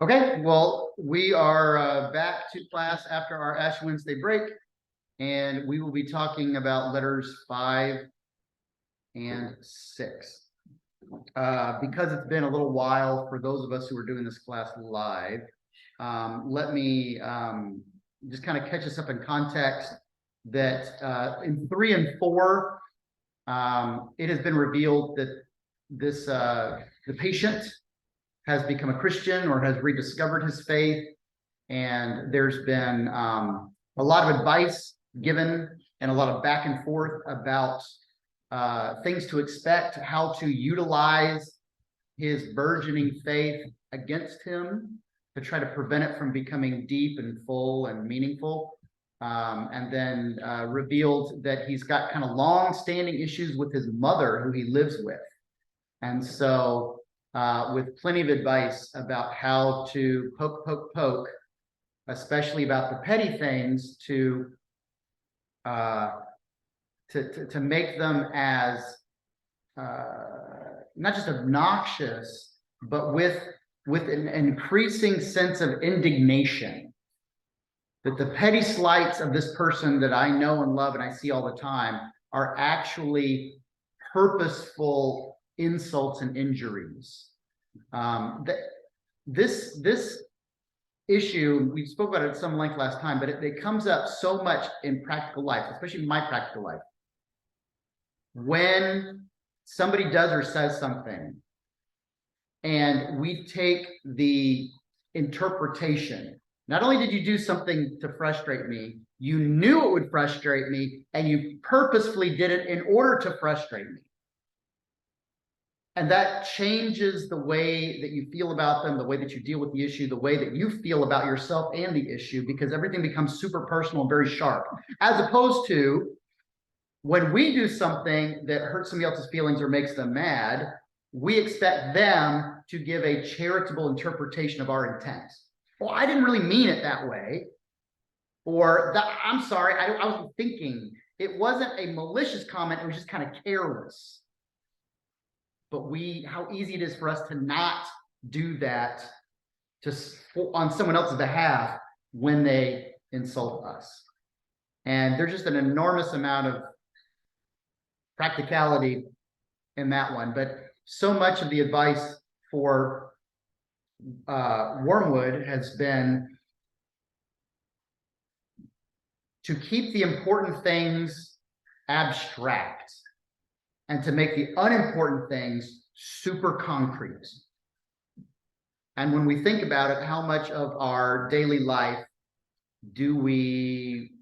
Okay, well, we are back to class after our Ash Wednesday break, and we will be talking about letters 5 and 6. Because it's been a little while for those of us who are doing this class live, let me just kind of catch us up in context that in 3 and 4, it has been revealed that the patient has become a Christian or has rediscovered his faith, and there's been a lot of advice given and a lot of back and forth about things to expect, how to utilize his burgeoning faith against him to try to prevent it from becoming deep and full and meaningful. And then revealed that he's got kind of long-standing issues with his mother, who he lives with. And so with plenty of advice about how to poke, especially about the petty things, to make them as not just obnoxious, but with an increasing sense of indignation. That the petty slights of this person that I know and love and I see all the time are actually purposeful insults and injuries. This issue, we spoke about it at some length last time, but it comes up so much in practical life, especially my practical life. When somebody does or says something, and we take the interpretation, not only did you do something to frustrate me, you knew it would frustrate me, and you purposefully did it in order to frustrate me. And that changes the way that you feel about them, the way that you deal with the issue, the way that you feel about yourself and the issue, because everything becomes super personal and very sharp. As opposed to when we do something that hurts somebody else's feelings or makes them mad, we expect them to give a charitable interpretation of our intent. Well, I didn't really mean it that way. Or, I'm sorry, I wasn't thinking. It wasn't a malicious comment, it was just kind of careless. But how easy it is for us to not do that on someone else's behalf when they insult us. And there's just an enormous amount of practicality in that one. But so much of the advice for Wormwood has been to keep the important things abstract and to make the unimportant things super concrete. And when we think about it, how much of our daily life do we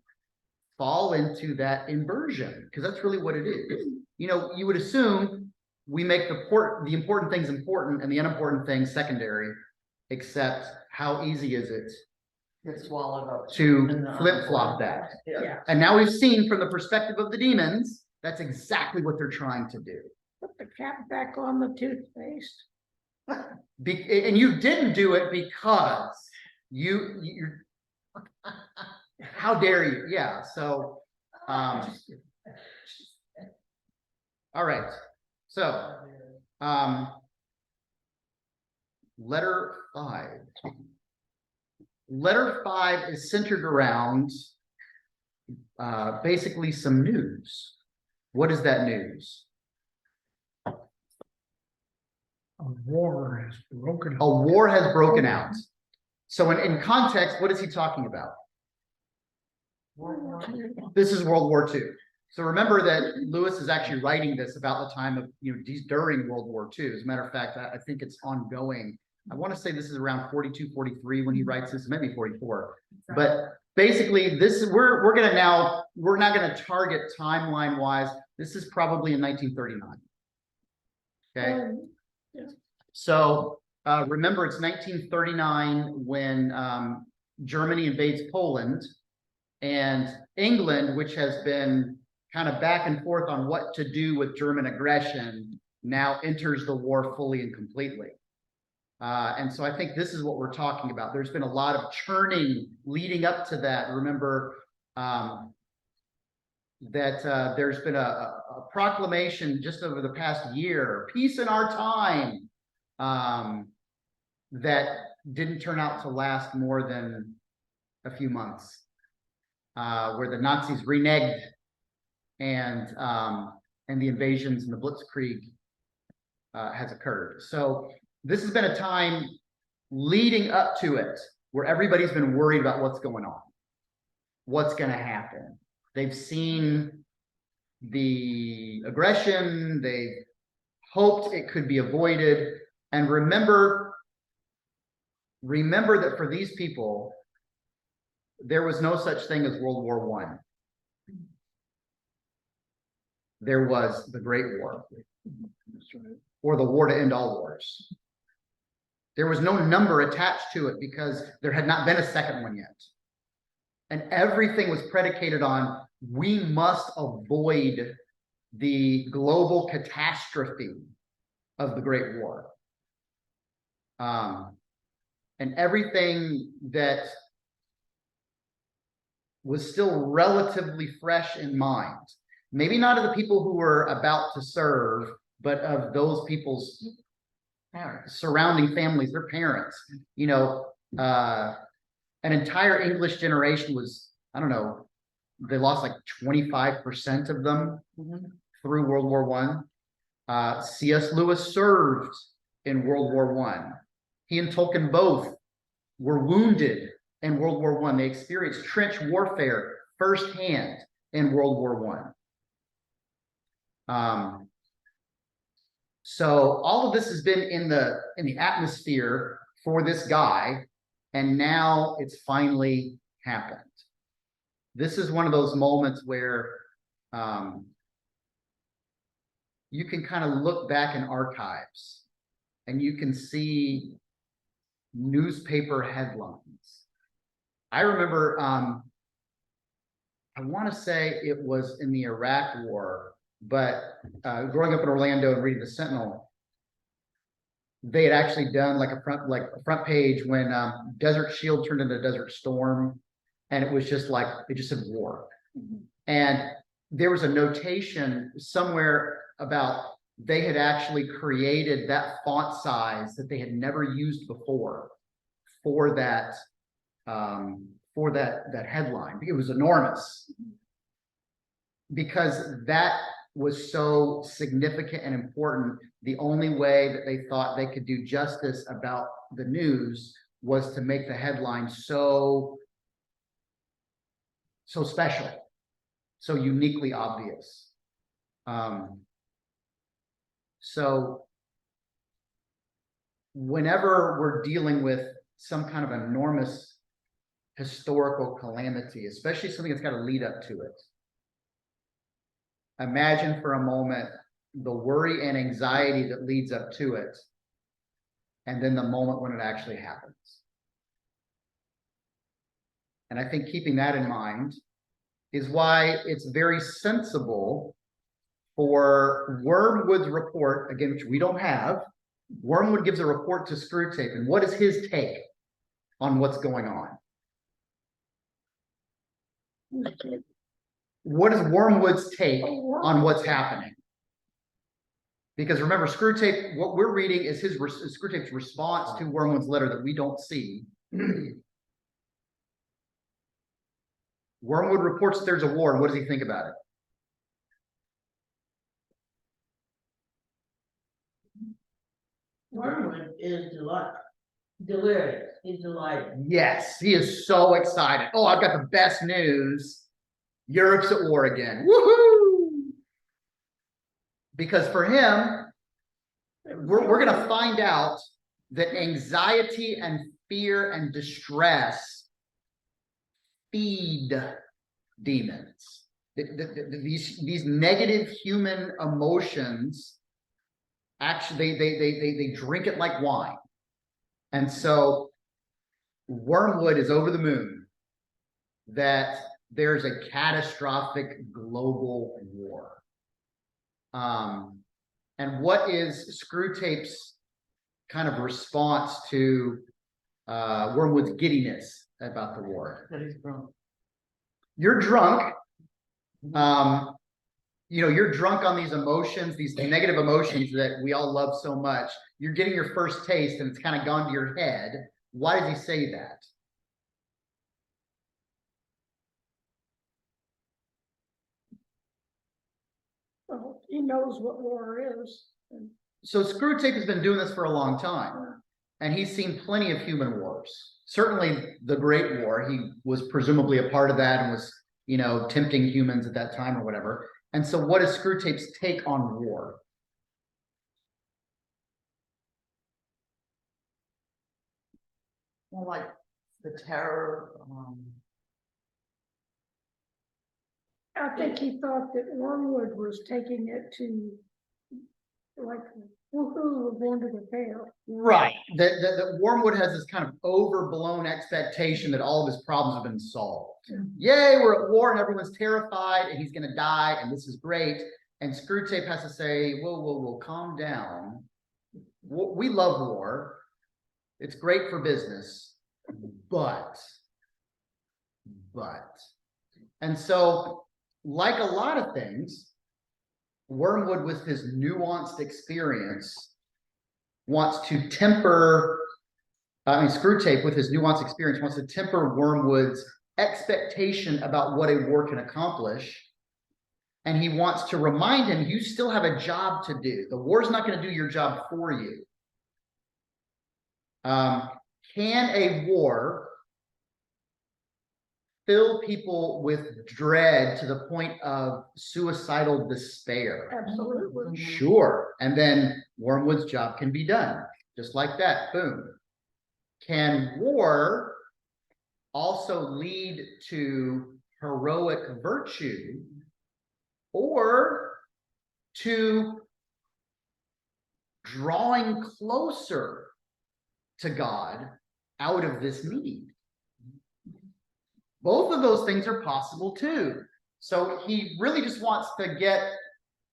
fall into that inversion? Because that's really what it is. You know, you would assume we make the important things important and the unimportant things secondary, except how easy is it Get swallowed up to flip-flop that? Yeah. And now we've seen from the perspective of the demons, that's exactly what they're trying to do. Put the cap back on the toothpaste. And you didn't do it because you're how dare you? Yeah. So, all right. So, letter 5. Letter 5 is centered around basically some news. What is that news? A war has broken out. A war has broken out. So in context, what is he talking about? This is World War II. So remember that Lewis is actually writing this about the time of, during World War II. As a matter of fact, I think it's ongoing. I want to say this is around 42, 43 when he writes this, maybe 44. But basically, we're not going to target timeline wise. This is probably in 1939. Okay. Yeah. So remember, it's 1939 when Germany invades Poland, and England, which has been kind of back and forth on what to do with German aggression, now enters the war fully and completely. And so I think this is what we're talking about. There's been a lot of churning leading up to that. Remember that there's been a proclamation just over the past year, peace in our time. that didn't turn out to last more than a few months, where the Nazis reneged and the invasions and the Blitzkrieg has occurred. So this has been a time leading up to it where everybody's been worried about what's going on, what's going to happen. They've seen the aggression, they've hoped it could be avoided. And remember that for these people, there was no such thing as World War I. There was the Great War, or the war to end all wars. There was no number attached to it because there had not been a second one yet. And everything was predicated on, we must avoid the global catastrophe of the Great War. And everything that was still relatively fresh in mind, maybe not of the people who were about to serve, but of those people's surrounding families, their parents. You know, an entire English generation was, I don't know, they lost like 25% of them through World War I. C.S. Lewis served in World War I. He and Tolkien both were wounded in World War I. They experienced trench warfare firsthand in World War I. So all of this has been in the atmosphere for this guy, and now it's finally happened. This is one of those moments where you can kind of look back in archives and you can see newspaper headlines. I remember, I want to say it was in the Iraq War, but growing up in Orlando and reading the Sentinel, they had actually done like a front page when Desert Shield turned into Desert Storm, and it was just like, it just said war. And there was a notation somewhere about they had actually created that font size that they had never used before for that headline. It was enormous because that was so significant and important. The only way that they thought they could do justice about the news was to make the headline so special, so uniquely obvious. So whenever we're dealing with some kind of enormous historical calamity, especially something that's got to lead up to it, imagine for a moment the worry and anxiety that leads up to it, and then the moment when it actually happens. And I think keeping that in mind is why it's very sensible for Wormwood's report, again, which we don't have. Wormwood gives a report to Screwtape, and what is his take on what's going on? What is Wormwood's take on what's happening? Because remember, Screwtape, what we're reading is Screwtape's response to Wormwood's letter that we don't see. Wormwood reports that there's a war, and what does he think about it? Wormwood is delirious. He's delighted. Yes, he is so excited. Oh, I've got the best news. Europe's at war again. Woohoo! Because for him, we're going to find out that anxiety and fear and distress feed demons. These negative human emotions, actually, they drink it like wine. And so Wormwood is over the moon that there's a catastrophic global war. And what is Screwtape's kind of response to Wormwood's giddiness about the war? That he's drunk. You're drunk. You know, you're drunk on these emotions, these negative emotions that we all love so much. you're getting your first taste and it's kind of gone to your head. Why does he say that? Well, he knows what war is. And So Screwtape has been doing this for a long time, and he's seen plenty of human wars. Certainly the Great War, he was presumably a part of that and was, tempting humans at that time or whatever. And so what is Screwtape's take on war? Well, like the terror, I think he thought that Wormwood was taking it to like, woohoo, we're going to the fair. Right. That Wormwood has this kind of overblown expectation that all of his problems have been solved. Yay, we're at war and everyone's terrified and he's going to die and this is great. And Screwtape has to say, whoa, calm down. We love war. It's great for business, but. And so, like a lot of things, Wormwood, with his nuanced experience, wants to temper, Screwtape, with his nuanced experience, wants to temper Wormwood's expectation about what a war can accomplish. And he wants to remind him, you still have a job to do. The war's not going to do your job for you. Can a war fill people with dread to the point of suicidal despair? Absolutely. Sure. And then Wormwood's job can be done. Just like that. Boom. Can war also lead to heroic virtue or to drawing closer to God out of this need? Both of those things are possible too. So he really just wants to get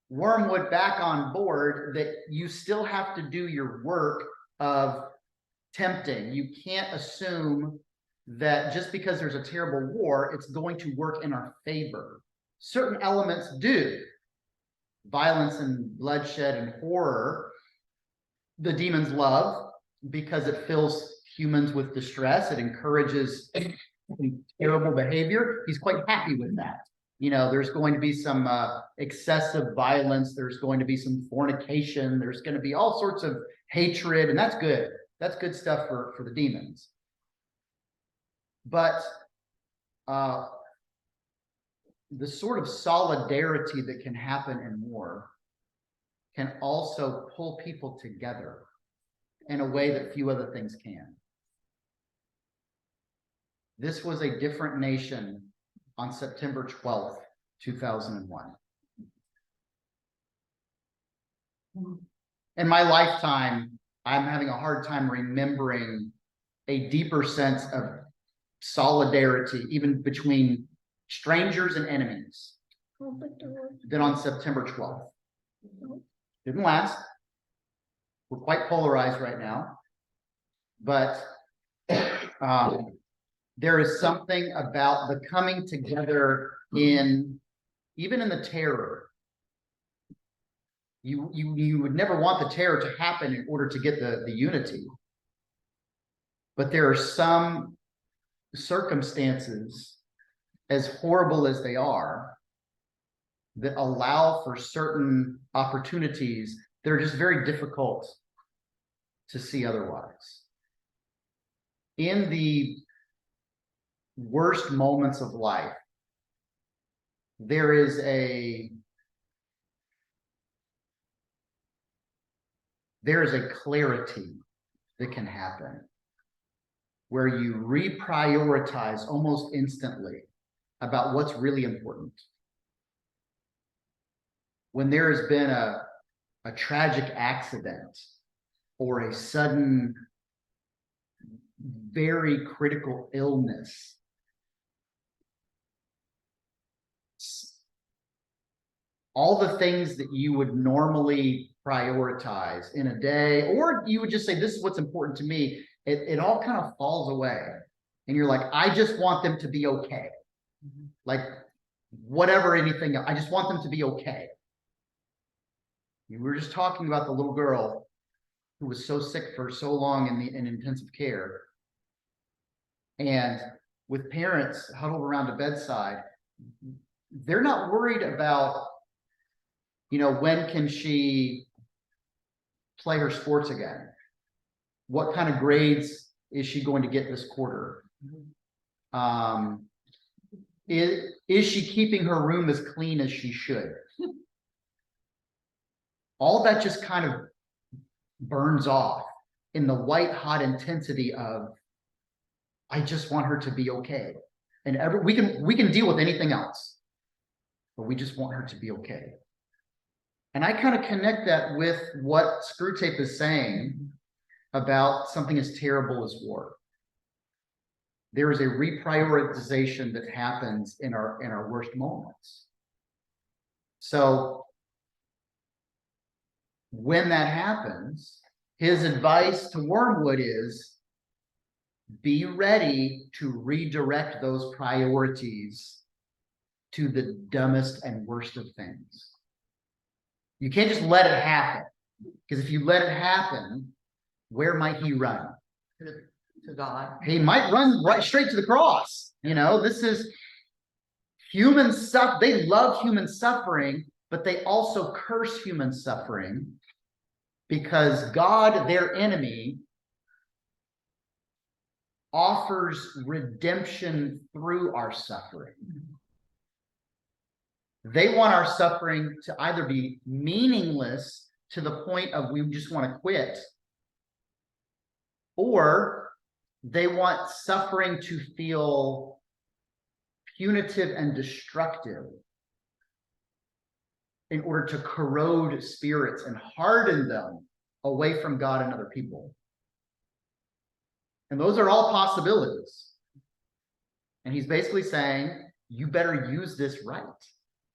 Wormwood back on board that you still have to do your work of tempting. You can't assume that just because there's a terrible war, it's going to work in our favor. Certain elements do. Violence and bloodshed and horror, the demons love because it fills humans with distress. It encourages terrible behavior. He's quite happy with that. There's going to be some excessive violence. There's going to be some fornication. There's going to be all sorts of hatred, and that's good. That's good stuff for the demons. But the sort of solidarity that can happen in war can also pull people together in a way that few other things can. This was a different nation on September 12th, 2001. In my lifetime, I'm having a hard time remembering a deeper sense of solidarity, even between strangers and enemies, than on September 12th. Didn't last. We're quite polarized right now. But there is something about the coming together even in the terror. You would never want the terror to happen in order to get the unity. But there are some circumstances, as horrible as they are, that allow for certain opportunities that are just very difficult to see otherwise. In the worst moments of life, there is a clarity that can happen where you reprioritize almost instantly about what's really important. When there has been a tragic accident or a sudden, very critical illness, all the things that you would normally prioritize in a day, or you would just say, this is what's important to me, it all kind of falls away. And you're like, I just want them to be okay. Like, whatever, anything, I just want them to be okay. We were just talking about the little girl who was so sick for so long in intensive care. And with parents huddled around a bedside, they're not worried about, when can she play her sports again? What kind of grades is she going to get this quarter? Is she keeping her room as clean as she should? All that just kind of burns off in the white hot intensity of, I just want her to be okay. And we can deal with anything else, but we just want her to be okay. And I kind of connect that with what Screwtape is saying about something as terrible as war. There is a reprioritization that happens in our worst moments. So when that happens, his advice to Wormwood is, be ready to redirect those priorities to the dumbest and worst of things. You can't just let it happen, because if you let it happen, where might he run? To God. He might run right straight to the cross. This is human stuff. They love human suffering, but they also curse human suffering, because God, their enemy, offers redemption through our suffering. They want our suffering to either be meaningless to the point of we just want to quit, or they want suffering to feel punitive and destructive in order to corrode spirits and harden them away from God and other people. And those are all possibilities. And he's basically saying, you better use this right,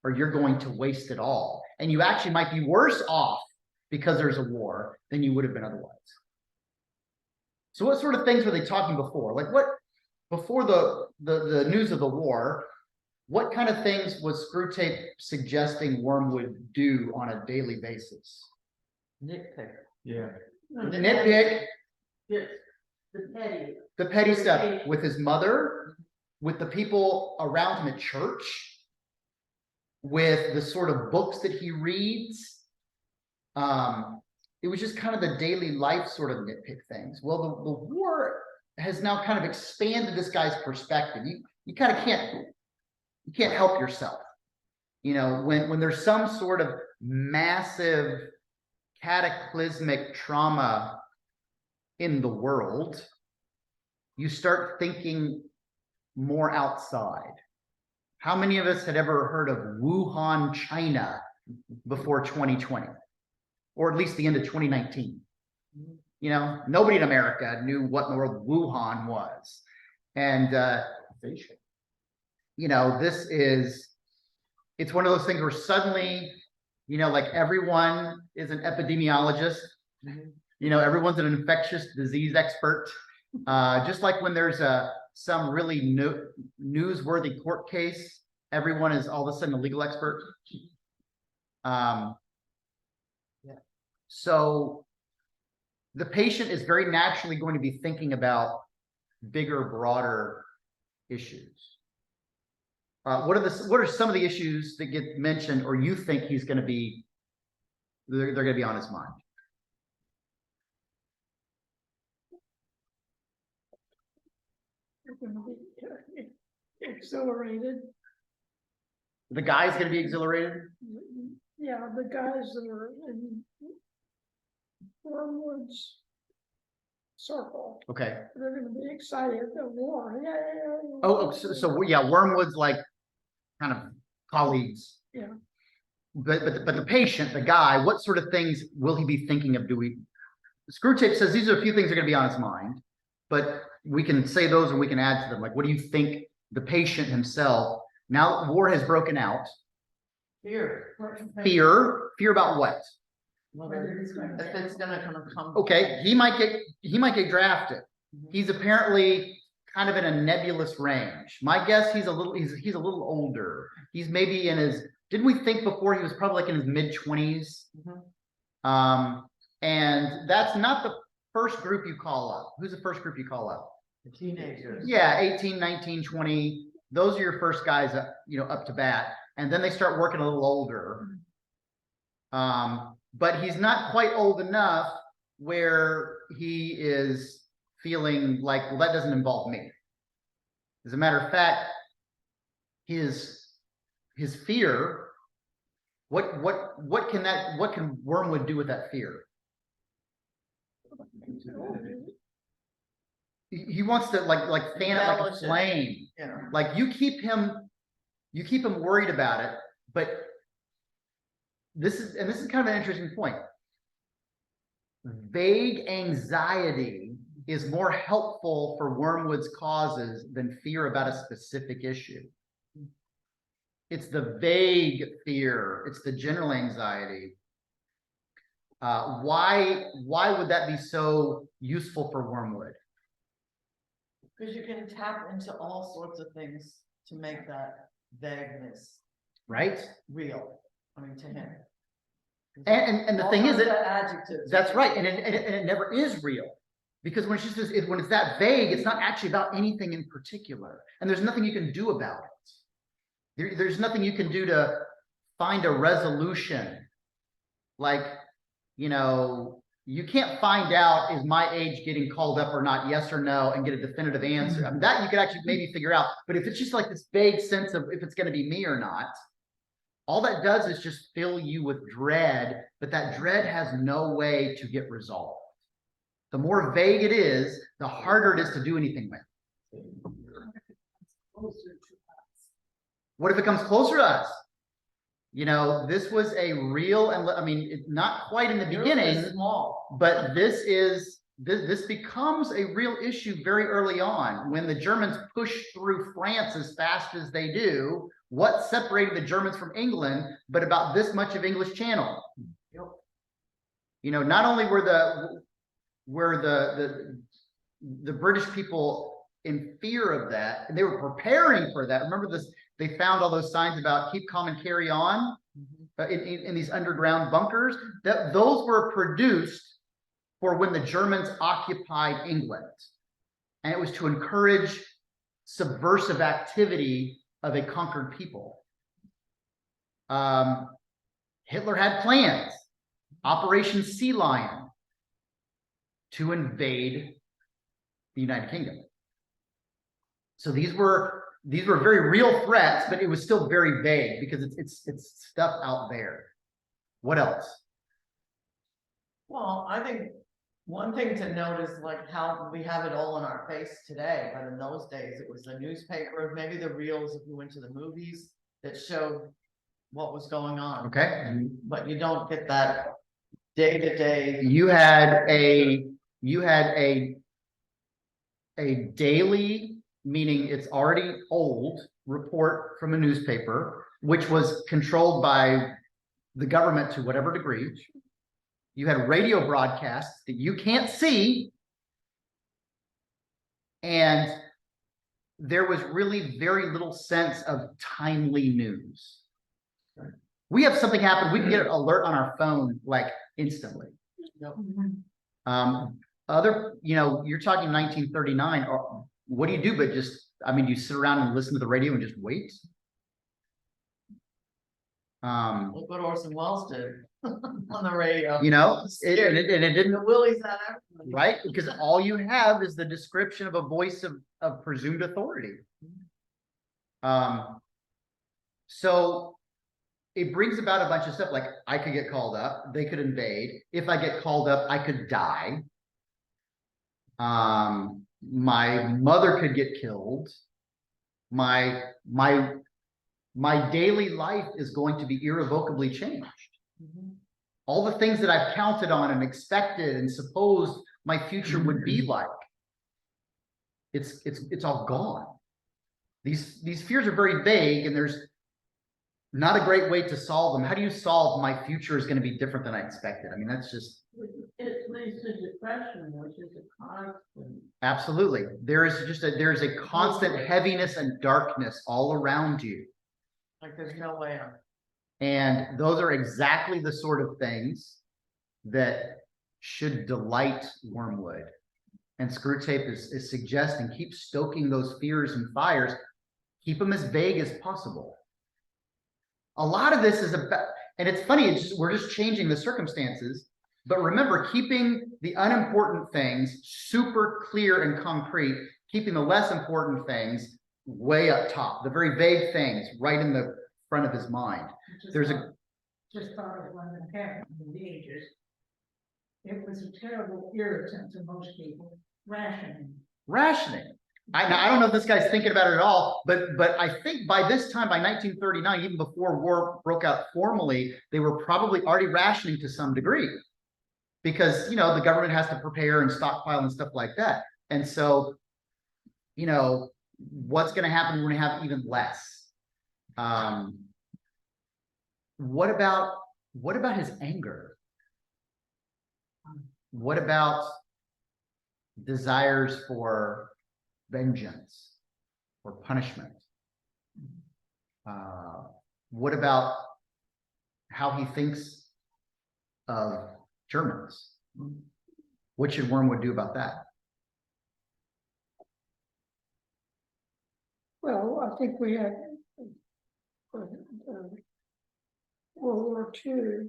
or you're going to waste it all. And you actually might be worse off because there's a war than you would have been otherwise. So what sort of things were they talking before? Like before the news of the war, what kind of things was Screwtape suggesting Wormwood do on a daily basis? Nitpick. Yeah. Nitpick. Yes. The petty. The petty stuff with his mother, with the people around him at church, with the sort of books that he reads. It was just kind of the daily life sort of nitpick things. Well, the war has now kind of expanded this guy's perspective. You kind of can't help yourself. When there's some sort of massive cataclysmic trauma in the world, you start thinking more outside. How many of us had ever heard of Wuhan, China before 2020? Or at least the end of 2019? Nobody in America knew what in the world Wuhan was. And, it's one of those things where suddenly, like everyone is an epidemiologist. Everyone's an infectious disease expert. Just like when there's some really newsworthy court case, everyone is all of a sudden a legal expert. So the patient is very naturally going to be thinking about bigger, broader issues. What are some of the issues that get mentioned, or you think he's going to be? They're going to be on his mind. They're going to be exhilarated. The guy's going to be exhilarated. Yeah, the guys that are in Wormwood's circle. Okay. They're going to be excited. The war. Yeah. Oh, so yeah, Wormwood's like kind of colleagues. Yeah. But the patient, the guy, what sort of things will he be thinking of doing? Screwtape says these are a few things that are going to be on his mind, but we can say those and we can add to them. Like, what do you think the patient himself, now that war has broken out? Fear. Fear about what? If it's gonna come. Okay, he might get drafted. He's apparently kind of in a nebulous range. My guess, he's a little older. He's maybe in his, didn't we think before he was probably like in his mid-20s? And that's not the first group you call up. Who's the first group you call up? The teenagers. Yeah, 18, 19, 20. Those are your first guys up, up to bat. And then they start working a little older. But he's not quite old enough where he is feeling like, well, that doesn't involve me. As a matter of fact, his fear, what can Wormwood do with that fear? He wants to like fan it like a Embellish it. flame. Yeah. Like you keep him worried about it, but this is kind of an interesting point. Vague anxiety is more helpful for Wormwood's causes than fear about a specific issue. It's the vague fear, it's the general anxiety. Why would that be so useful for Wormwood? Because you can tap into all sorts of things to make that vagueness Right? real. I mean, to him. And the thing is that adjectives. that's right, and it never is real, because when it's just when it's that vague, it's not actually about anything in particular, and there's nothing you can do about it. There's nothing you can do to find a resolution. Like, you can't find out, is my age getting called up or not, yes or no, and get a definitive answer. I mean, that you could actually maybe figure out, but if it's just like this vague sense of if it's going to be me or not, all that does is just fill you with dread, but that dread has no way to get resolved. The more vague it is, the harder it is to do anything with. What if it comes closer to us? This was a real, and I mean, not quite in the beginning, Small. but this becomes a real issue very early on when the Germans push through France as fast as they do. What separated the Germans from England, but about this much of English Channel? Yep. Not only were the British people in fear of that, and they were preparing for that. Remember this? They found all those signs about keep calm and carry on in these underground bunkers. Those were produced for when the Germans occupied England, and it was to encourage subversive activity of a conquered people. Hitler had plans, Operation Sea Lion, to invade the United Kingdom. So these were very real threats, but it was still very vague because it's stuff out there. What else? Well, I think one thing to note is like how we have it all in our face today, but in those days it was the newspaper, maybe the reels if you went to the movies that showed what was going on. Okay. But you don't get that day to day. You had a daily, meaning it's already old, report from a newspaper, which was controlled by the government to whatever degree. You had radio broadcasts that you can't see, and there was really very little sense of timely news. We have something happen, we can get an alert on our phone like instantly. Yep. You're talking 1939, or what do you do but just, you sit around and listen to the radio and just wait? Look what Orson Welles did on the radio. It didn't, The Willies had everything. right? Because all you have is the description of a voice of presumed authority. So it brings about a bunch of stuff, like I could get called up, they could invade. If I get called up, I could die. My mother could get killed. My daily life is going to be irrevocably changed. All the things that I've counted on and expected and supposed my future would be like, it's all gone. These fears are very vague, and there's not a great way to solve them. How do you solve my future is going to be different than I expected? That's just. It leads to depression, which is a constant. Absolutely. There's a constant heaviness and darkness all around you. Like there's no way out. And those are exactly the sort of things that should delight Wormwood. And Screwtape is suggesting keep stoking those fears and fires, keep them as vague as possible. A lot of this is about, and it's funny, we're just changing the circumstances, but remember, keeping the unimportant things super clear and concrete, keeping the less important things way up top, the very vague things right in the front of his mind. There's a just thought of one that happened in the ages. It was a terrible irritant to most people, rationing. I don't know if this guy's thinking about it at all, but I think by this time, by 1939, even before war broke out formally, they were probably already rationing to some degree. Because, you know, the government has to prepare and stockpile and stuff like that. And so, you know, what's going to happen when we have even less? What about his anger? What about desires for vengeance or punishment? What about how he thinks of Germans? What should Wormwood do about that? Well, I think we had World War II.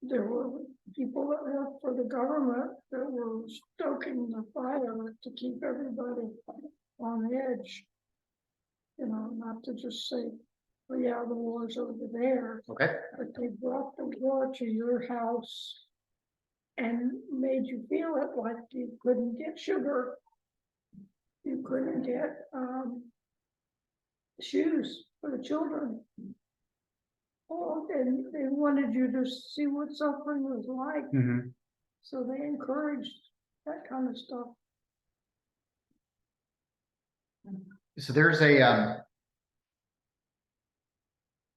There were people that worked for the government that were stoking the fire to keep everybody on edge. You know, not to just say, well, yeah, the war's over there. Okay. But they brought the war to your house and made you feel it like you couldn't get sugar. You couldn't get shoes for the children. Oh, and they wanted you to see what suffering was like. Mm-hmm. So they encouraged that kind of stuff. So there's a,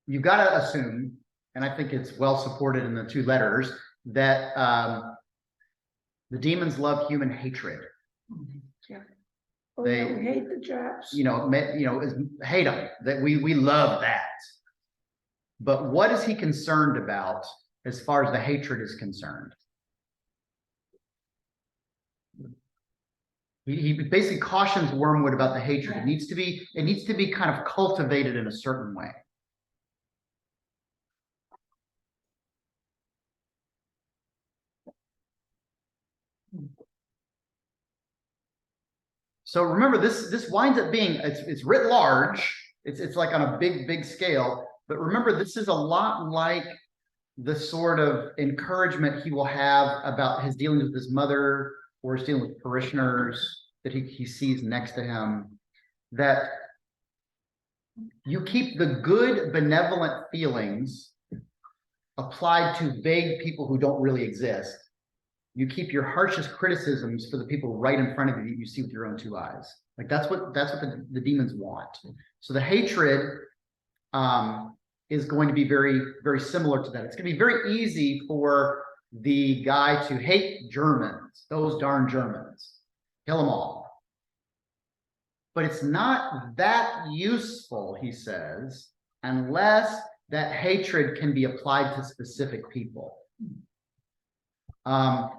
you've got to assume, and I think it's well supported in the two letters, that the demons love human hatred. Yeah. Oh, They- yeah, we hate the Japs. Hate them. That we love that. But what is he concerned about as far as the hatred is concerned? He basically cautions Wormwood about the hatred. It needs to be kind of cultivated in a certain way. So remember, this winds up being it's writ large. It's like on a big scale. But remember, this is a lot like the sort of encouragement he will have about his dealings with his mother or his dealing with parishioners that he sees next to him. That you keep the good, benevolent feelings applied to vague people who don't really exist. You keep your harshest criticisms for the people right in front of you that you see with your own two eyes. Like that's what the demons want. So the hatred is going to be very, very similar to that. It's going to be very easy for the guy to hate Germans, those darn Germans, kill them all. But it's not that useful, he says, unless that hatred can be applied to specific people. The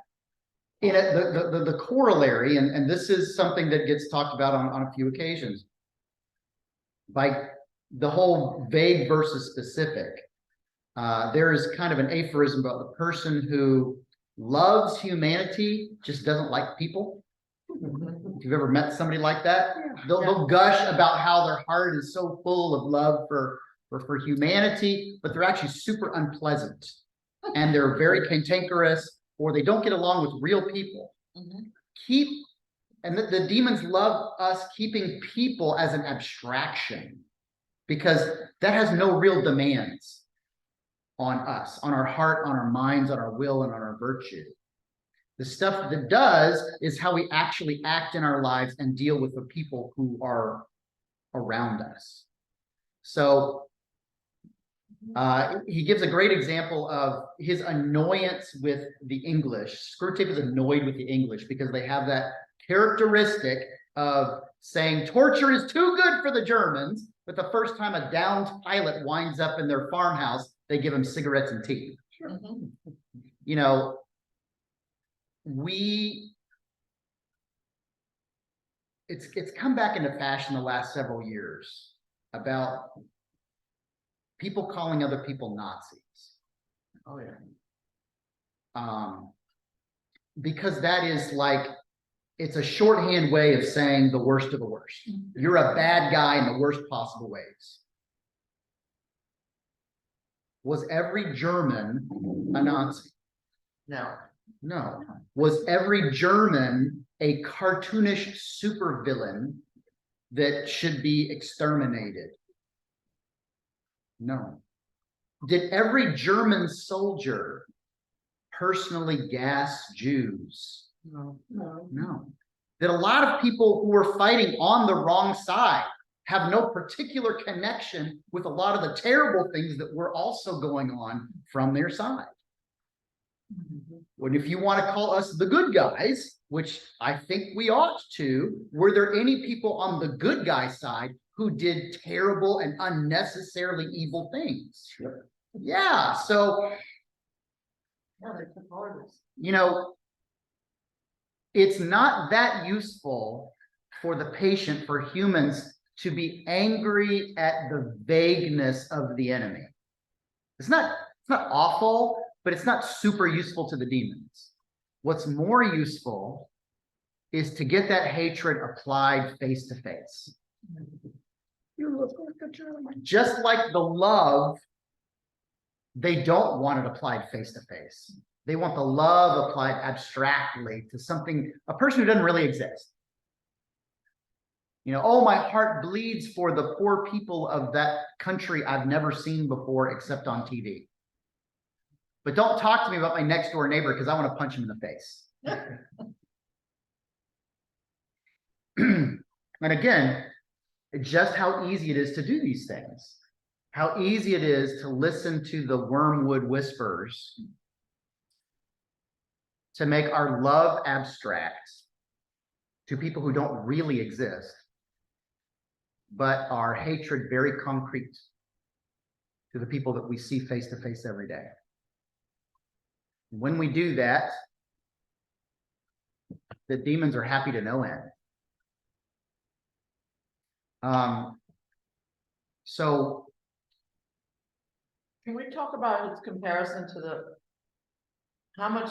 corollary, and this is something that gets talked about on a few occasions, by the whole vague versus specific. There is kind of an aphorism about the person who loves humanity, just doesn't like people. If you've ever met somebody like that, they'll gush about how their heart is so full of love for humanity, but they're actually super unpleasant. And they're very cantankerous, or they don't get along with real people. The demons love us keeping people as an abstraction, because that has no real demands on us, on our heart, on our minds, on our will, and on our virtue. The stuff that does is how we actually act in our lives and deal with the people who are around us. So he gives a great example of his annoyance with the English. Screwtape is annoyed with the English because they have that characteristic of saying torture is too good for the Germans, but the first time a downed pilot winds up in their farmhouse, they give him cigarettes and tea. You know, it's come back into fashion the last several years about people calling other people Nazis. Oh, yeah. Because that is like, it's a shorthand way of saying the worst of the worst. You're a bad guy in the worst possible ways. Was every German a Nazi? No. No. Was every German a cartoonish supervillain that should be exterminated? No. Did every German soldier personally gas Jews? No. No. Did a lot of people who were fighting on the wrong side have no particular connection with a lot of the terrible things that were also going on from their side? Well, if you want to call us the good guys, which I think we ought to, were there any people on the good guy side who did terrible and unnecessarily evil things? Sure. Yeah. So, Yeah, they took orders. you know, it's not that useful for the patient, for humans, to be angry at the vagueness of the enemy. It's not awful, but it's not super useful to the demons. What's more useful is to get that hatred applied face to face. You look like a German. Just like the love, they don't want it applied face to face. They want the love applied abstractly to something, a person who doesn't really exist. You know, oh, my heart bleeds for the poor people of that country I've never seen before except on TV. But don't talk to me about my next door neighbor because I want to punch him in the face. And again, just how easy it is to do these things. How easy it is to listen to the wormwood whispers, to make our love abstract to people who don't really exist, but our hatred very concrete to the people that we see face to face every day. When we do that, the demons are happy to no end. So Can we talk about its comparison to how much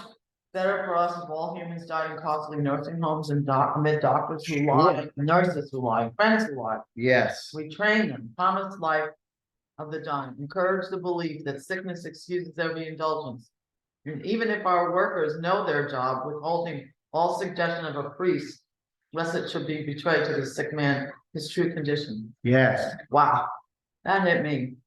better for us if all humans died in costly nursing homes and amid doctors who lie, nurses who lie, friends who lie? yes, We train them, promise life of the dying, encourage the belief that sickness excuses every indulgence. And even if our workers know their job, withholding all suggestion of a priest, lest it should be betrayed to the sick man his true condition. yes. Wow, that hit me.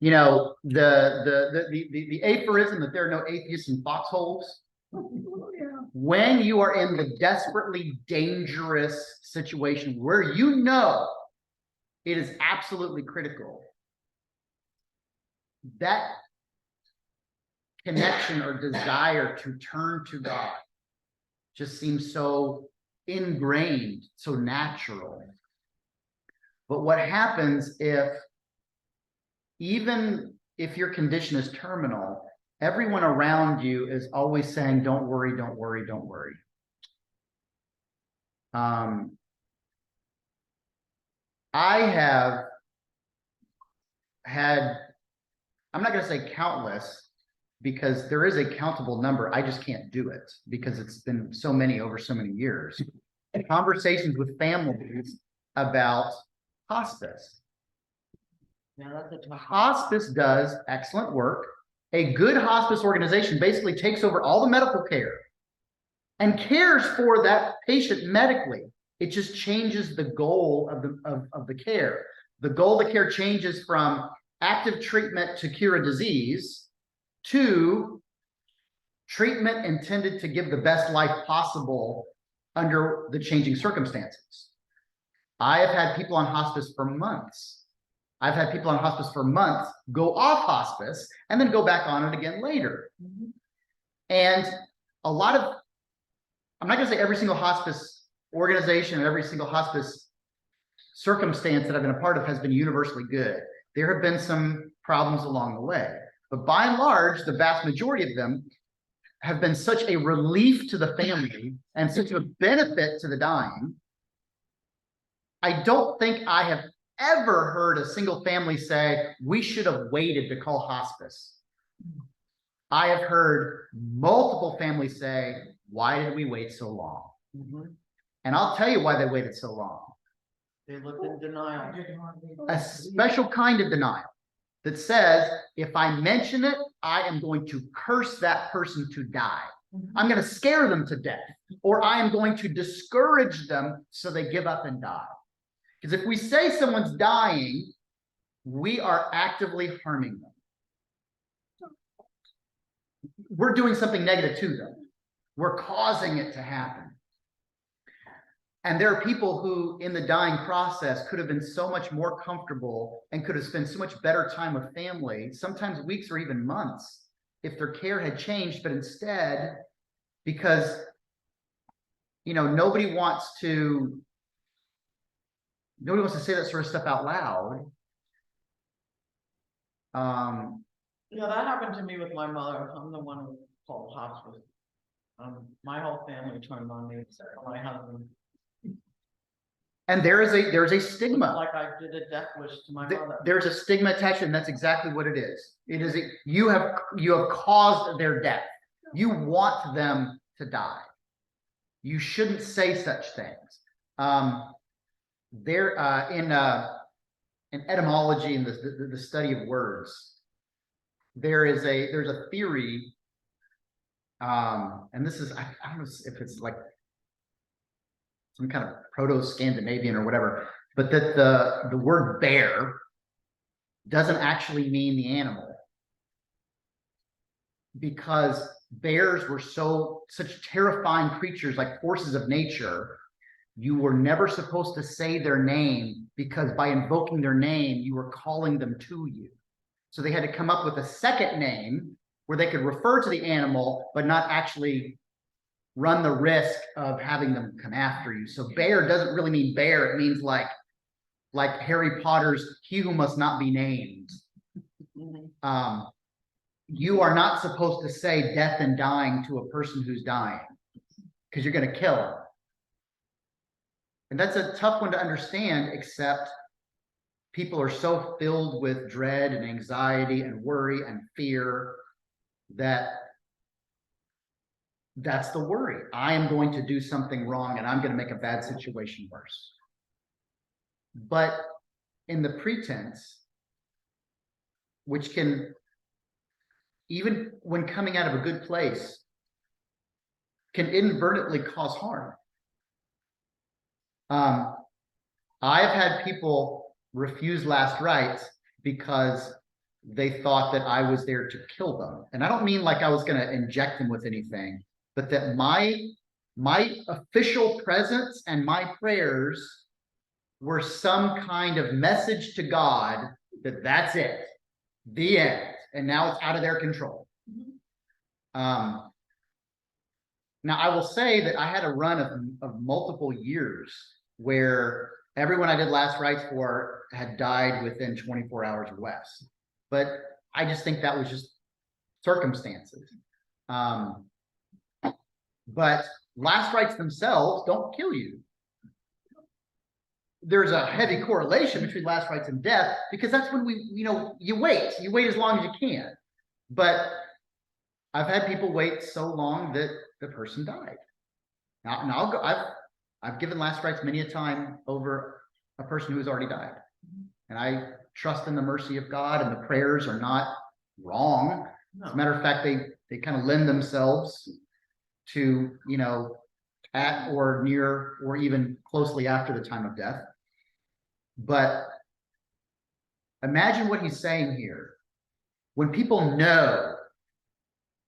You know, the aphorism that there are no atheists in foxholes. Yeah, When you are in the desperately dangerous situation where you know it is absolutely critical, that connection or desire to turn to God just seems so ingrained, so natural. But what happens even if your condition is terminal, everyone around you is always saying, don't worry, don't worry, don't worry. I have had, I'm not going to say countless, because there is a countable number. I just can't do it because it's been so many over so many years. Conversations with families about hospice. Yeah, that's a tough. Hospice does excellent work. A good hospice organization basically takes over all the medical care and cares for that patient medically. It just changes the goal of the care. The goal of the care changes from active treatment to cure a disease to treatment intended to give the best life possible under the changing circumstances. I have had people on hospice for months. I've had people on hospice for months go off hospice and then go back on it again later. Mm-hmm. And a lot of, I'm not going to say every single hospice organization and every single hospice circumstance that I've been a part of has been universally good. There have been some problems along the way, but by and large, the vast majority of them have been such a relief to the family and such a benefit to the dying. I don't think I have ever heard a single family say, we should have waited to call hospice. I have heard multiple families say, why did we wait so long? Mhm. And I'll tell you why they waited so long. They lived in denial. A special kind of denial that says, if I mention it, I am going to curse that person to die. I'm going to scare them to death, or I am going to discourage them so they give up and die. Because if we say someone's dying, we are actively harming them. We're doing something negative to them. We're causing it to happen. And there are people who, in the dying process, could have been so much more comfortable and could have spent so much better time with family, sometimes weeks or even months, if their care had changed. But instead, because, you know, nobody wants to say that sort of stuff out loud. Yeah, that happened to me with my mother. I'm the one who called hospice. My whole family turned on me, except for my husband. And there's a It stigma. was like I did a death wish to my mother. There's a stigma attached, and that's exactly what it is. It is you have caused their death. You want them to die. You shouldn't say such things. There in etymology and the study of words, there's a theory, and this is I don't know if it's like some kind of Proto-Scandinavian or whatever, but that the word bear doesn't actually mean the animal, because bears were such terrifying creatures, like forces of nature. You were never supposed to say their name, because by invoking their name, you were calling them to you. So they had to come up with a second name where they could refer to the animal, but not actually run the risk of having them come after you. So bear doesn't really mean bear. It means like Harry Potter's he who must not be named. Mhm. You are not supposed to say death and dying to a person who's dying, because you're going to kill them. And that's a tough one to understand, except people are so filled with dread and anxiety and worry and fear that that's the worry. I am going to do something wrong and I'm going to make a bad situation worse. But in the pretense, which can, even when coming out of a good place, can inadvertently cause harm. I've had people refuse last rites because they thought that I was there to kill them. And I don't mean like I was going to inject them with anything, but that my official presence and my prayers were some kind of message to God that that's it, the end, and now it's out of their control. Now, I will say that I had a run of multiple years where everyone I did last rites for had died within 24 hours or less. But I just think that was just circumstances. But last rites themselves don't kill you. There's a heavy correlation between last rites and death, because that's when you wait as long as you can. But I've had people wait so long that the person died. Now I've given last rites many a time over a person who has already died. And I trust in the mercy of God, and the prayers are not wrong. No. As a matter of fact, they kind of lend themselves to, at or near or even closely after the time of death. But imagine what he's saying here. When people know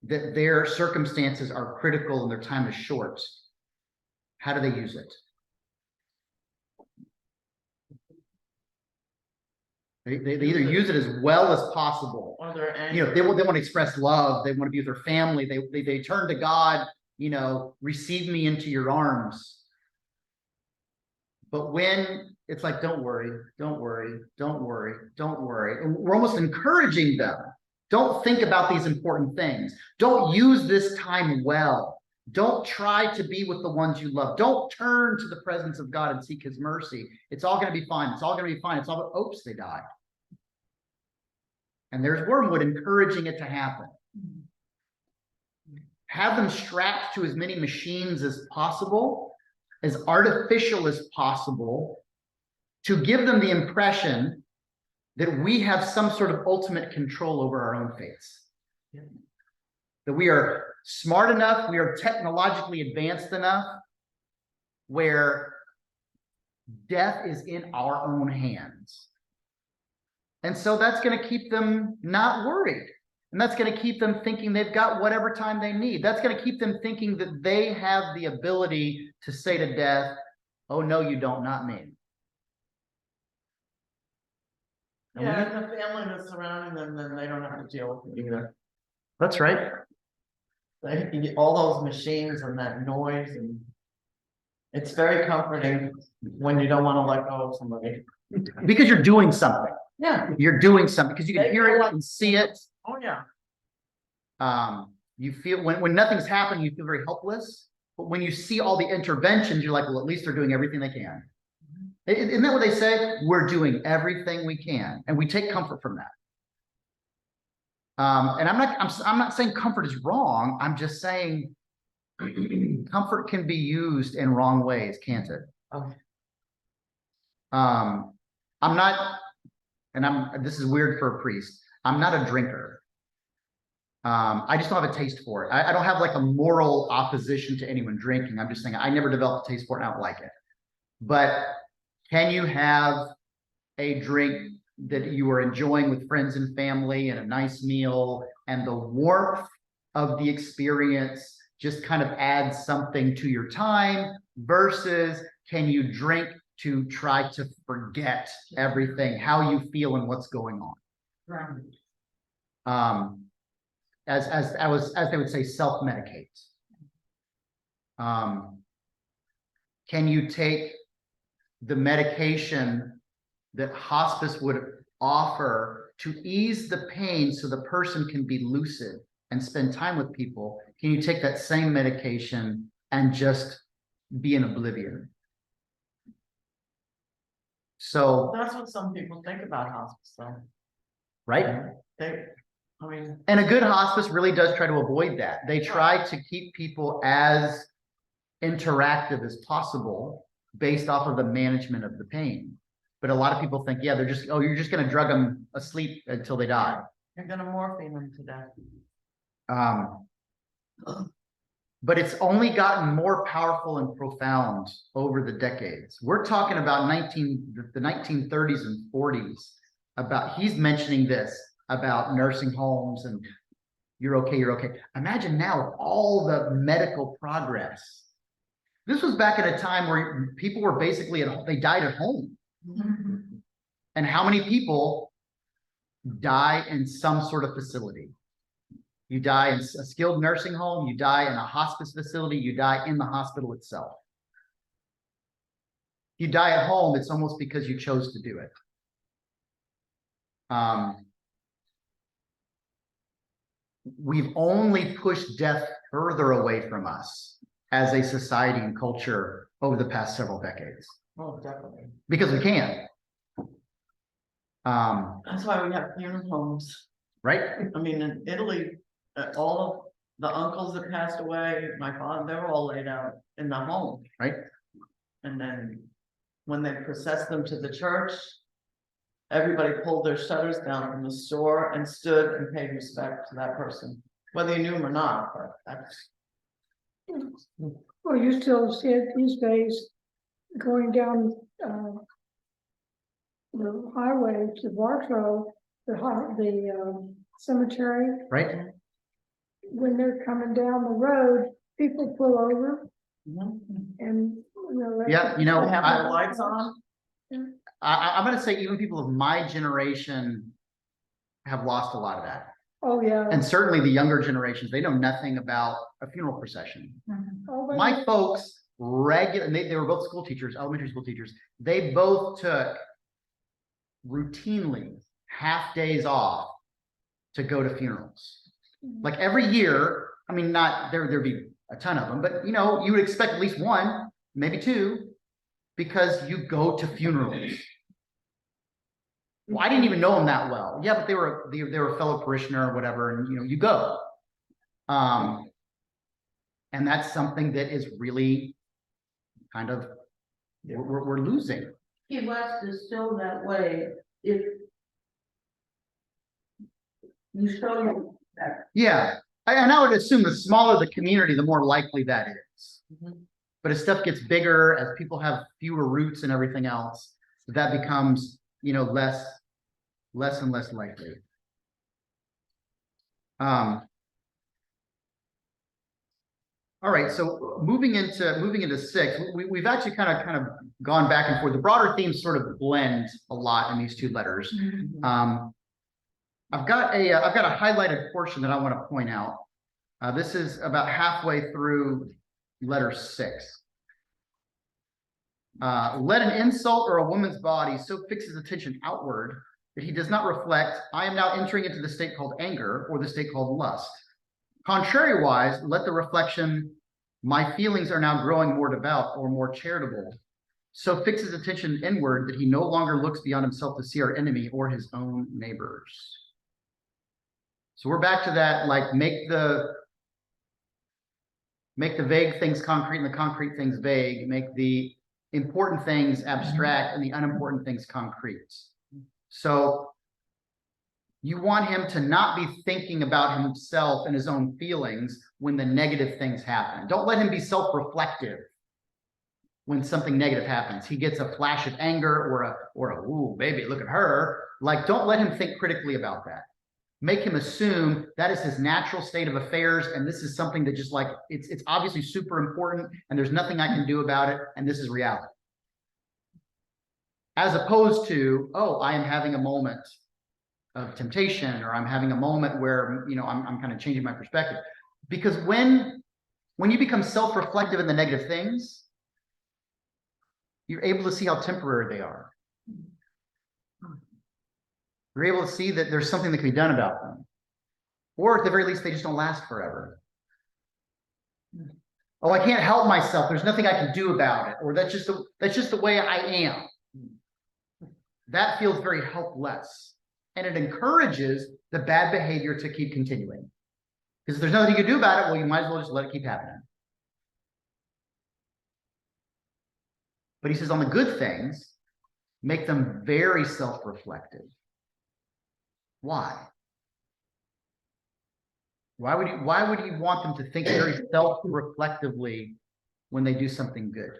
that their circumstances are critical and their time is short, how do they use it? They either use it as well as possible. Or they're They angry. want to express love. They want to be with their family. They turn to God, receive me into your arms. But when it's like, don't worry, don't worry, don't worry, don't worry. And we're almost encouraging them Don't think about these important things. Don't use this time well. Don't try to be with the ones you love. Don't turn to the presence of God and seek his mercy. It's all going to be fine. It's all going to be fine. It's all, oops, they died. And there's Wormwood encouraging it to happen. Have them strapped to as many machines as possible, as artificial as possible, to give them the impression that we have some sort of ultimate control over our own fates. That we are smart enough, we are technologically advanced enough, where death is in our own hands. And so that's going to keep them not worried. And that's going to keep them thinking they've got whatever time they need. That's going to keep them thinking that they have the ability to say to death, oh, no, you don't, not me. Yeah, and the family that's surrounding them, then they don't have to deal with it either. That's right. All those machines and that noise, and it's very comforting when you don't want to let go of somebody. Because you're doing something. Yeah. You're doing something because you can They hear feel it like- and see it. Oh, yeah. You feel when nothing's happened, you feel very helpless. But when you see all the interventions, you're like, well, at least they're doing everything they can. Isn't that what they say? We're doing everything we can, and we take comfort from that. And I'm not saying comfort is wrong. I'm just saying comfort can be used in wrong ways, can't it? Oh. I'm not, and this is weird for a priest. I'm not a drinker. I just don't have a taste for it. I don't have like a moral opposition to anyone drinking. I'm just saying I never developed a taste for it and I don't like it. But can you have a drink that you are enjoying with friends and family and a nice meal, and the warmth of the experience just kind of adds something to your time, versus can you drink to try to forget everything, how you feel and what's going on? As they would say, self-medicate. Can you take the medication that hospice would offer to ease the pain so the person can be lucid and spend time with people? Can you take that same medication and just be in oblivion? So, That's what some people think about hospice, though. right? And a good hospice really does try to avoid that. They try to keep people as interactive as possible based off of the management of the pain. But a lot of people think, yeah, you're just going to drug them asleep until they die. You're going to morphine them to death. But it's only gotten more powerful and profound over the decades. We're talking about the 1930s and 40s. He's mentioning this about nursing homes and you're okay, you're okay. Imagine now all the medical progress. This was back at a time where people were basically they died at home. Mm-hmm. And how many people die in some sort of facility? You die in a skilled nursing home, you die in a hospice facility, you die in the hospital itself. If you die at home, it's almost because you chose to do it. We've only pushed death further away from us as a society and culture over the past several decades. Oh, definitely. Because we can. That's why we have funeral homes. Right? I mean, in Italy, all of the uncles that passed away, my father, they were all laid out in the home. Right. And then when they processed them to the church, everybody pulled their shutters down from the store and stood and paid respect to that person, whether you knew him or not. But that's... Well, you still see it these days going down the highway to Bartow, the cemetery. Right. When they're coming down the road, people pull over Mhm. and, Yeah, They have their lights on. I'm going to say even people of my generation have lost a lot of that. Oh, yeah. And certainly the younger generations, they know nothing about a funeral procession. Oh, but My folks they were both school teachers, elementary school teachers. They both took routinely half days off to go to funerals. Like every year, I mean, not there'd be a ton of them, but you would expect at least one, maybe two, because you go to funerals. Well, I didn't even know them that well. Yeah, but they were a fellow parishioner or whatever, and you go. And that's something that is really kind of we're losing. Key West is still that way if you show your Yeah, and I would assume the smaller the community, the more likely that is. Mhm. But as stuff gets bigger, as people have fewer roots and everything else, that becomes less and less likely. All right, so moving into 6, we've actually kind of gone back and forth. The broader themes sort of blend a lot in these two letters. I've got a highlighted portion that I want to point out. This is about halfway through letter 6. Let an insult or a woman's body so fix his attention outward that he does not reflect, I am now entering into the state called anger or the state called lust. Contrariwise, let the reflection, my feelings are now growing more devout or more charitable, so fix his attention inward that he no longer looks beyond himself to see our enemy or his own neighbors. So we're back to that, like make the vague things concrete and the concrete things vague, make the important things abstract and the unimportant things concrete. So you want him to not be thinking about himself and his own feelings when the negative things happen. Don't let him be self-reflective when something negative happens. He gets a flash of anger or a ooh, baby, look at her. Like, don't let him think critically about that. Make him assume that is his natural state of affairs, and this is something that just like, it's obviously super important, and there's nothing I can do about it, and this is reality. As opposed to, oh, I am having a moment of temptation, or I'm having a moment where I'm kind of changing my perspective. Because when you become self-reflective in the negative things, you're able to see how temporary they are. You're able to see that there's something that can be done about them, or at the very least, they just don't last forever. Oh, I can't help myself. There's nothing I can do about it, or that's just the way I am. That feels very helpless. And it encourages the bad behavior to keep continuing. Because if there's nothing you can do about it, well, you might as well just let it keep happening. But he says on the good things, make them very self-reflective. Why? Why would you want them to think very self-reflectively when they do something good?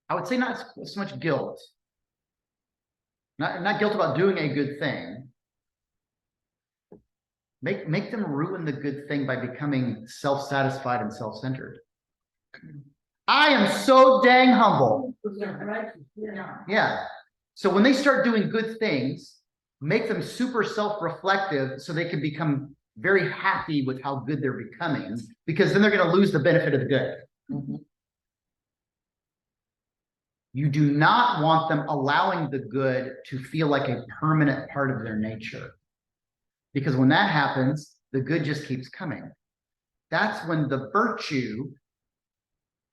I would say not so much guilt. Not guilt about doing a good thing. Make them ruin the good thing by becoming self-satisfied and self-centered. I am so dang humble. Yeah. So when they start doing good things, make them super self-reflective so they can become very happy with how good they're becoming, because then they're going to lose the benefit of the good. Mhm. You do not want them allowing the good to feel like a permanent part of their nature. Because when that happens, the good just keeps coming. That's when the virtue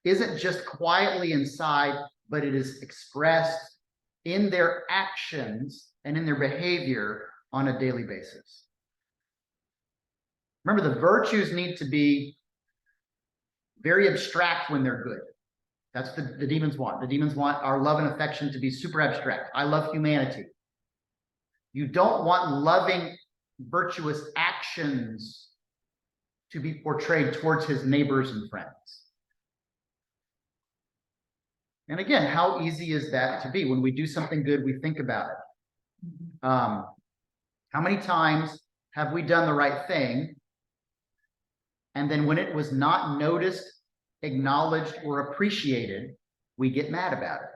isn't just quietly inside, but it is expressed in their actions and in their behavior on a daily basis. Remember, the virtues need to be very abstract when they're good. That's what the demons want. The demons want our love and affection to be super abstract. I love humanity. You don't want loving, virtuous actions to be portrayed towards his neighbors and friends. And again, how easy is that to be? When we do something good, we think about it. How many times have we done the right thing, and then when it was not noticed, acknowledged, or appreciated, we get mad about it?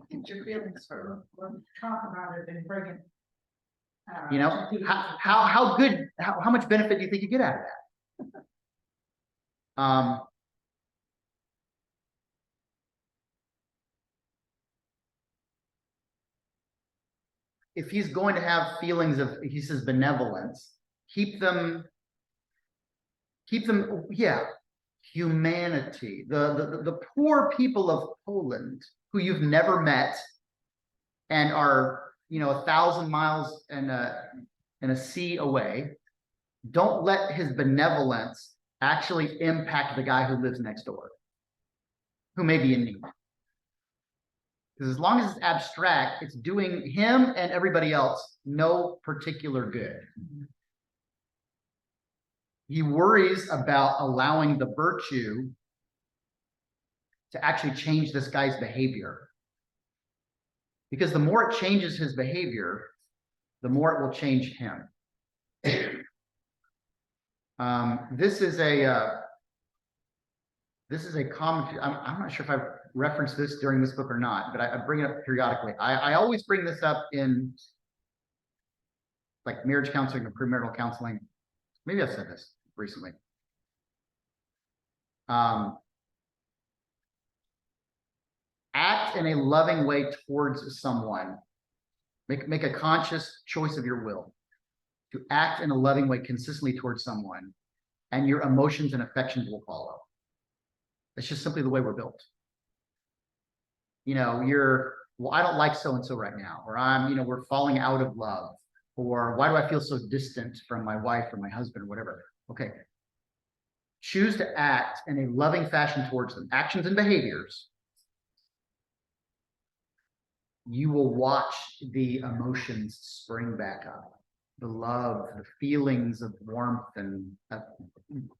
Get your feelings hurt, or talk about it and bring it. How much benefit do you think you get out of that? if he's going to have feelings of, he says, benevolence, keep them, yeah, humanity, the poor people of Poland who you've never met and are, 1,000 miles and a sea away. Don't let his benevolence actually impact the guy who lives next door, who may be in need. Because as long as it's abstract, it's doing him and everybody else no particular good. He worries about allowing the virtue to actually change this guy's behavior. Because the more it changes his behavior, the more it will change him. This is a common, I'm not sure if I've referenced this during this book or not, but I bring it up periodically. I always bring this up in like marriage counseling or premarital counseling. Maybe I've said this recently. Act in a loving way towards someone. Make a conscious choice of your will to act in a loving way consistently towards someone, and your emotions and affections will follow. It's just simply the way we're built. Well, I don't like so-and-so right now, or we're falling out of love, or why do I feel so distant from my wife or my husband or whatever? Okay. Choose to act in a loving fashion towards them, actions and behaviors. You will watch the emotions spring back up. The love, the feelings of warmth, and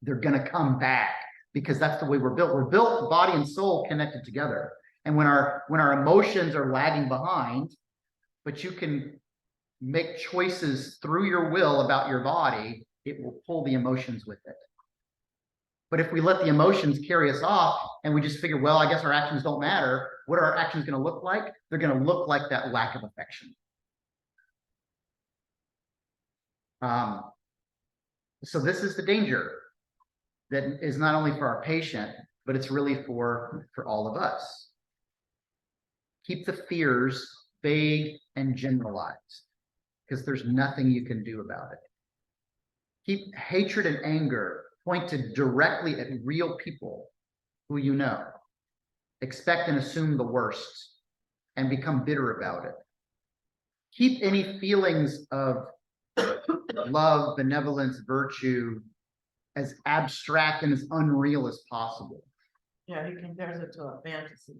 they're going to come back because that's the way we're built. We're built body and soul connected together. And when our emotions are lagging behind, but you can make choices through your will about your body, it will pull the emotions with it. But if we let the emotions carry us off and we just figure, well, I guess our actions don't matter, what are our actions going to look like? They're going to look like that lack of affection. So this is the danger that is not only for our patient, but it's really for all of us. Keep the fears vague and generalized, because there's nothing you can do about it. Keep hatred and anger pointed directly at real people who you know. Expect and assume the worst and become bitter about it. Keep any feelings of love, benevolence, virtue as abstract and as unreal as possible. Yeah, he compares it to a fantasy,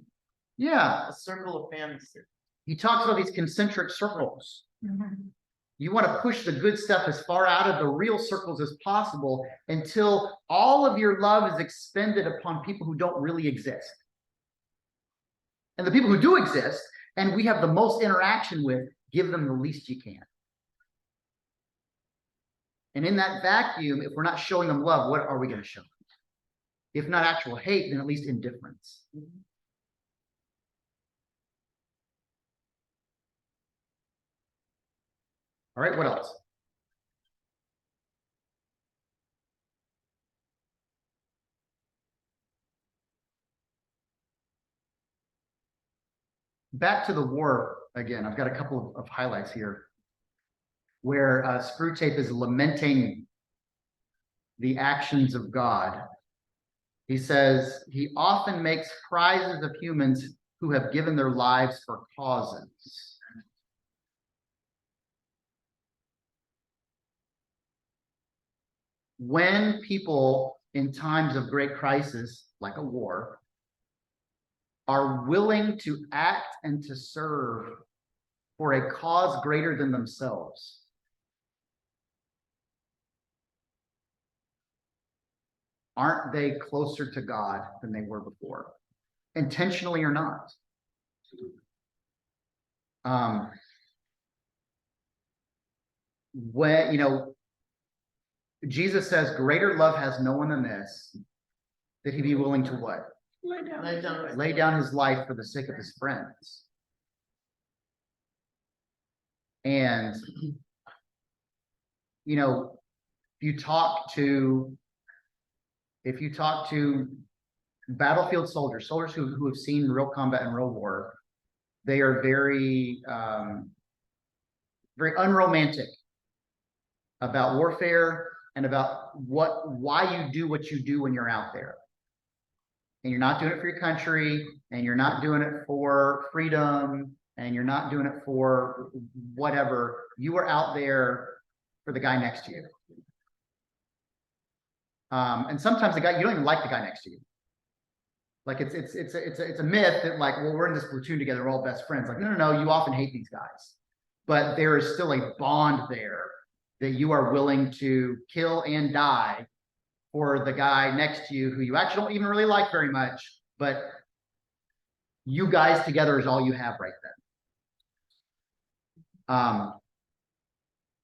Yeah, a circle of fantasy. he talks about these concentric circles. Mhm. You want to push the good stuff as far out of the real circles as possible until all of your love is expended upon people who don't really exist. And the people who do exist, and we have the most interaction with, give them the least you can. And in that vacuum, if we're not showing them love, what are we going to show them? If not actual hate, then at least indifference. All right, what else? Back to the war again. I've got a couple of highlights here where Screwtape is lamenting the actions of God. He says, he often makes prizes of humans who have given their lives for causes. When people in times of great crisis, like a war, are willing to act and to serve for a cause greater than themselves, aren't they closer to God than they were before, intentionally or not? When Jesus says, greater love has no one than this, that he be willing to what? Lay down his life for the sake of his friends. And, if you talk to battlefield soldiers who have seen real combat and real war, they are very very unromantic about warfare and about why you do what you do when you're out there. And you're not doing it for your country, and you're not doing it for freedom, and you're not doing it for whatever. You are out there for the guy next to you. And sometimes the guy, you don't even like the guy next to you. Like it's a myth that like, well, we're in this platoon together, we're all best friends. Like, no, you often hate these guys. But there is still a bond there that you are willing to kill and die for the guy next to you who you actually don't even really like very much, but you guys together is all you have right then.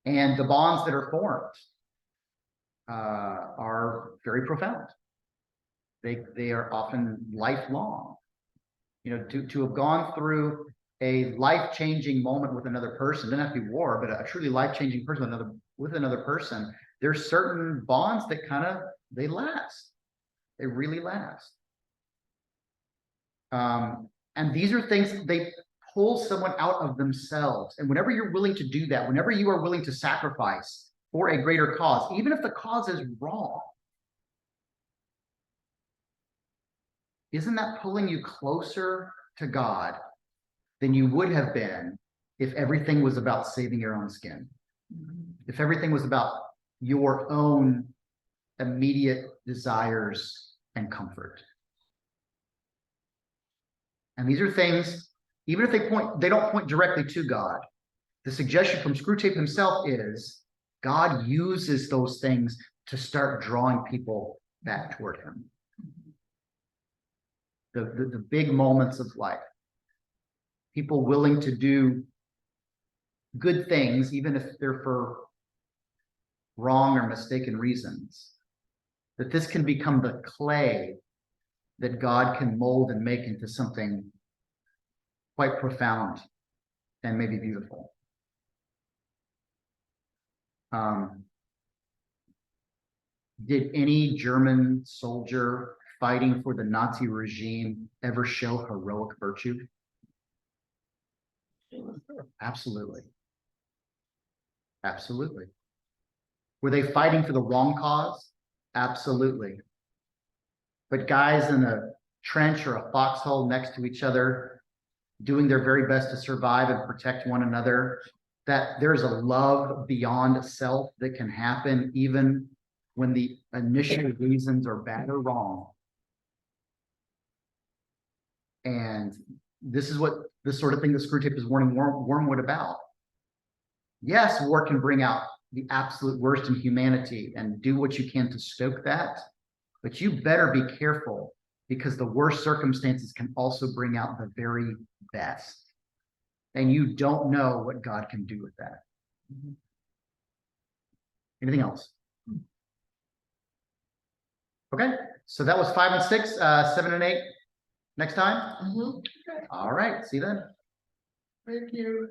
And the bonds that are formed are very profound. They are often lifelong. You know, to have gone through a life-changing moment with another person, doesn't have to be war, but a truly life-changing person with another person, there's certain bonds that they last. They really last. And these are things, they pull someone out of themselves. And whenever you're willing to do that, whenever you are willing to sacrifice for a greater cause, even if the cause is wrong, isn't that pulling you closer to God than you would have been if everything was about saving your own skin? If everything was about your own immediate desires and comfort. And these are things, even if they don't point directly to God. The suggestion from Screwtape himself is God uses those things to start drawing people back toward him. The big moments of life. People willing to do good things, even if they're for wrong or mistaken reasons. That this can become the clay that God can mold and make into something quite profound and maybe beautiful. Did any German soldier fighting for the Nazi regime ever show heroic virtue? Absolutely. Absolutely. Were they fighting for the wrong cause? Absolutely. But guys in a trench or a foxhole next to each other, doing their very best to survive and protect one another, that there's a love beyond self that can happen even when the initial reasons are bad or wrong. And this is what this sort of thing that Screwtape is warning Wormwood about. Yes, war can bring out the absolute worst in humanity and do what you can to stoke that, but you better be careful because the worst circumstances can also bring out the very best. And you don't know what God can do with that. Anything else? Okay, so that was 5 and 6, 7 and 8. Next time? All right, see you then. Thank you.